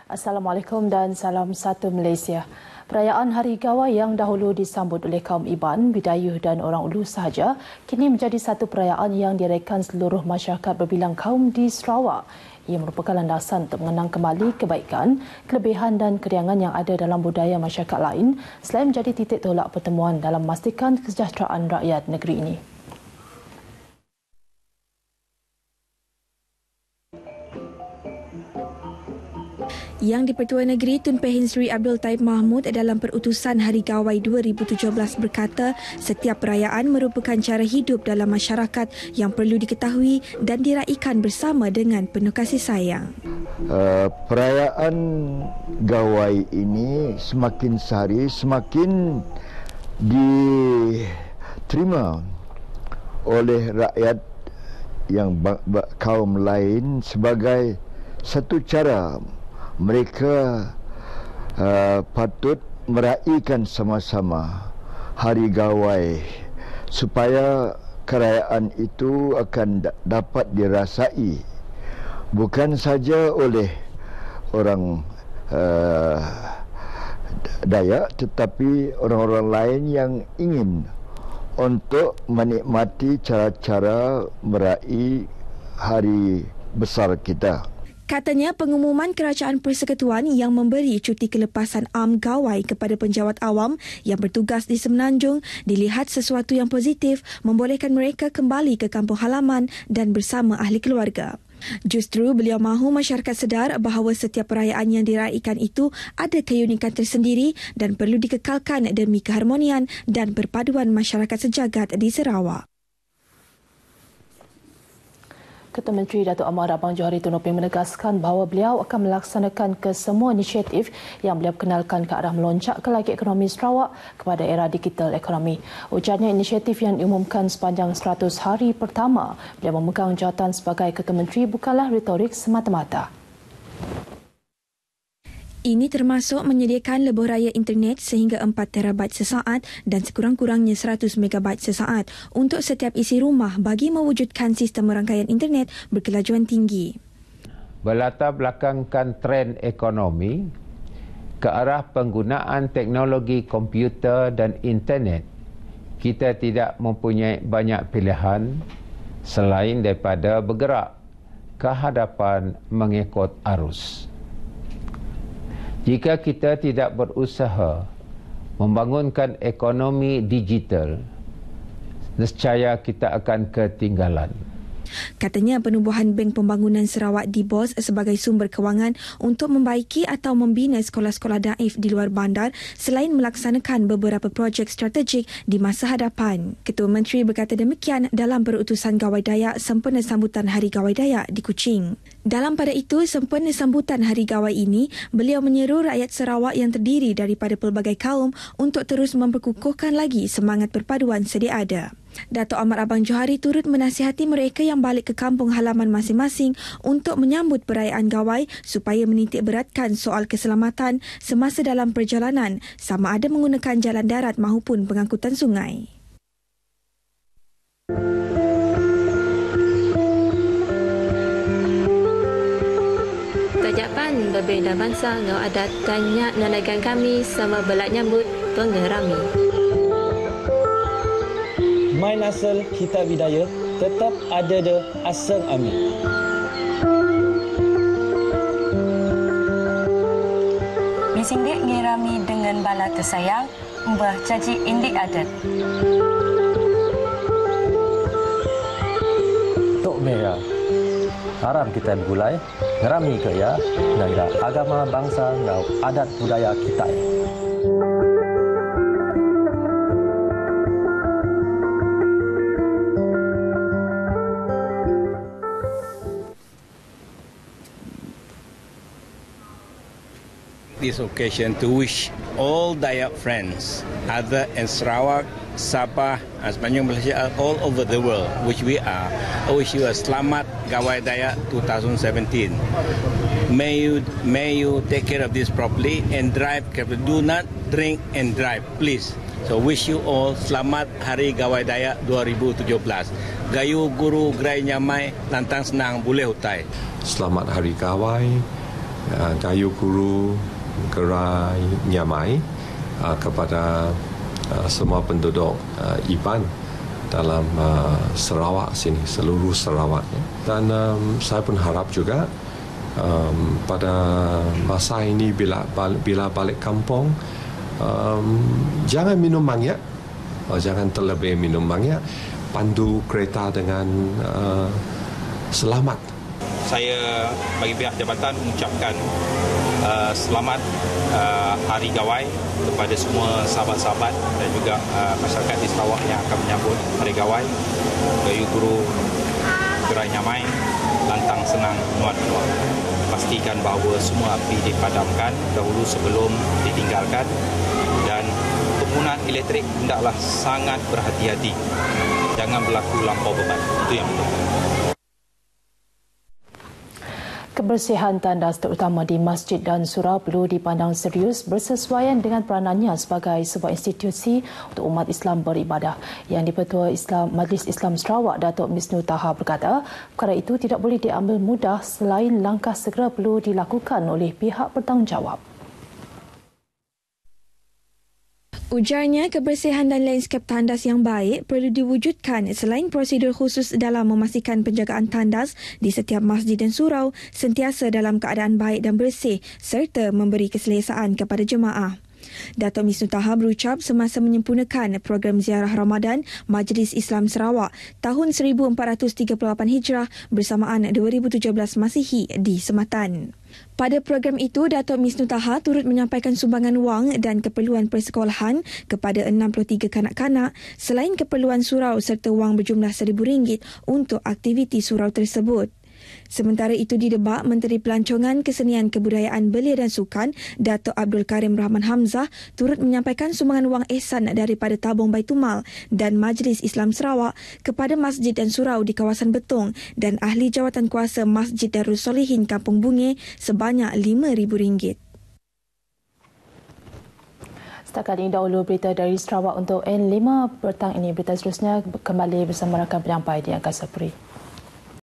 Assalamualaikum dan salam satu Malaysia. Perayaan Hari Gawai yang dahulu disambut oleh kaum Iban, Bidayuh dan orang Ulu sahaja, kini menjadi satu perayaan yang diraihkan seluruh masyarakat berbilang kaum di Sarawak. Ia merupakan landasan untuk mengenang kembali kebaikan, kelebihan dan keriangan yang ada dalam budaya masyarakat lain selain menjadi titik tolak pertemuan dalam memastikan kesejahteraan rakyat negeri ini. Yang di-Pertua Negeri Tun Pehin Sri Abdul Taib Mahmud dalam perutusan Hari Gawai 2017 berkata, setiap perayaan merupakan cara hidup dalam masyarakat yang perlu diketahui dan diraikan bersama dengan penuh kasih sayang. Perayaan Gawai ini semakin sehari semakin diterima oleh rakyat yang kaum lain sebagai satu cara mereka patut meraihkan sama-sama Hari Gawai supaya kerajaan itu akan dapat dirasai bukan saja oleh orang Dayak tetapi orang-orang lain yang ingin untuk menikmati cara-cara meraih hari besar kita. Katanya pengumuman Kerajaan Persekutuan yang memberi cuti kelepasan am Gawai kepada penjawat awam yang bertugas di Semenanjung dilihat sesuatu yang positif membolehkan mereka kembali ke kampung halaman dan bersama ahli keluarga. Justru beliau mahu masyarakat sedar bahawa setiap perayaan yang diraikan itu ada keunikan tersendiri dan perlu dikekalkan demi keharmonian dan perpaduan masyarakat sejagat di Sarawak. Ketua Menteri Datuk Amar Abang Johari Tun Noping menegaskan bahawa beliau akan melaksanakan kesemua inisiatif yang beliau kenalkan ke arah melonjakkan lagi ekonomi Sarawak kepada era digital ekonomi. Ujarnya inisiatif yang diumumkan sepanjang 100 hari pertama beliau memegang jawatan sebagai Ketua Menteri bukanlah retorik semata-mata. Ini termasuk menyediakan lebuh raya internet sehingga 4 terabyte sesaat dan sekurang-kurangnya 100 megabyte sesaat untuk setiap isi rumah bagi mewujudkan sistem rangkaian internet berkelajuan tinggi. Berlatar belakangkan trend ekonomi ke arah penggunaan teknologi komputer dan internet, kita tidak mempunyai banyak pilihan selain daripada bergerak ke hadapan mengikut arus. Jika kita tidak berusaha membangunkan ekonomi digital, nescaya kita akan ketinggalan. Katanya penubuhan Bank Pembangunan Sarawak DBOS sebagai sumber kewangan untuk membaiki atau membina sekolah-sekolah daif di luar bandar selain melaksanakan beberapa projek strategik di masa hadapan. Ketua Menteri berkata demikian dalam perutusan Gawai Dayak sempena sambutan Hari Gawai Dayak di Kuching. Dalam pada itu, sempena sambutan Hari Gawai ini, beliau menyeru rakyat Sarawak yang terdiri daripada pelbagai kaum untuk terus memperkukuhkan lagi semangat perpaduan sedia ada. Datuk Amar Abang Johari turut menasihati mereka yang balik ke kampung halaman masing-masing untuk menyambut perayaan Gawai supaya menitik beratkan soal keselamatan semasa dalam perjalanan sama ada menggunakan jalan darat maupun pengangkutan sungai. Tajapan berbeza bangsa ngau adat kanyak nanagan kami sama belak nyambut pengerami. Main asal kita budaya tetap ada de asal ami. Bising dek ngerami dengan bala tersayang, mbah caci indik adat. Tok merah. Haram kita bergulai, ngerami ke ya, dengan agama bangsa ngau adat budaya kita. This occasion to wish all Dayak friends, other in Sarawak, Sabah, Semenanjung Malaysia, all over the world, which we are, I wish you a Selamat Gawai Dayak 2017. May you take care of this properly and drive carefully. Do not drink and drive, please. So wish you all Selamat Hari Gawai Dayak 2017. Gayu guru gerai nyamai lantang senang boleh hutai. Selamat Hari Gawai Dayu Guru Gerai Nyamai kepada semua penduduk Iban dalam Sarawak sini, seluruh Sarawak. Dan saya pun harap juga pada masa ini bila balik kampung, jangan minum mangyak, jangan terlebih minum mangyak, pandu kereta dengan selamat. Saya bagi pihak jabatan mengucapkan selamat Hari Gawai kepada semua sahabat-sahabat dan juga masyarakat di Sarawak yang akan menyambut Hari Gawai. Dayu Guru Gerai Nyamai, lantang senang nuan-nuan. Pastikan bahawa semua api dipadamkan dahulu sebelum ditinggalkan, dan penggunaan elektrik hendaklah sangat berhati-hati. Jangan berlaku lampau beban. Itu yang penting. Kebersihan tandas terutama di masjid dan surau perlu dipandang serius bersesuaian dengan peranannya sebagai sebuah institusi untuk umat Islam beribadah. Yang di-Pertua Majlis Islam Sarawak, Datuk Misnu Taha berkata, perkara itu tidak boleh diambil mudah selain langkah segera perlu dilakukan oleh pihak bertanggungjawab. Ujarnya, kebersihan dan lanskap tandas yang baik perlu diwujudkan selain prosedur khusus dalam memastikan penjagaan tandas di setiap masjid dan surau sentiasa dalam keadaan baik dan bersih serta memberi keselesaan kepada jemaah. Datuk Misnu Taha berucap semasa menyempurnakan program ziarah Ramadan Majlis Islam Sarawak tahun 1438 Hijrah bersamaan 2017 Masihi di Sematan. Pada program itu, Datuk Misnu Taha turut menyampaikan sumbangan wang dan keperluan persekolahan kepada 63 kanak-kanak selain keperluan surau serta wang berjumlah RM1,000 untuk aktiviti surau tersebut. Sementara itu, di Debak, Menteri Pelancongan, Kesenian, Kebudayaan, Belia dan Sukan, Datuk Abdul Karim Rahman Hamzah turut menyampaikan sumbangan wang ihsan daripada tabung Baitumal dan Majlis Islam Sarawak kepada masjid dan surau di kawasan Betong dan ahli jawatan kuasa Masjid Darul Solihin Kampung Bunge sebanyak RM5,000. Setakat ini dahulu berita dari Sarawak untuk N5 petang ini. Berita seterusnya kembali bersama rakan penyampai di Angkasa Puri.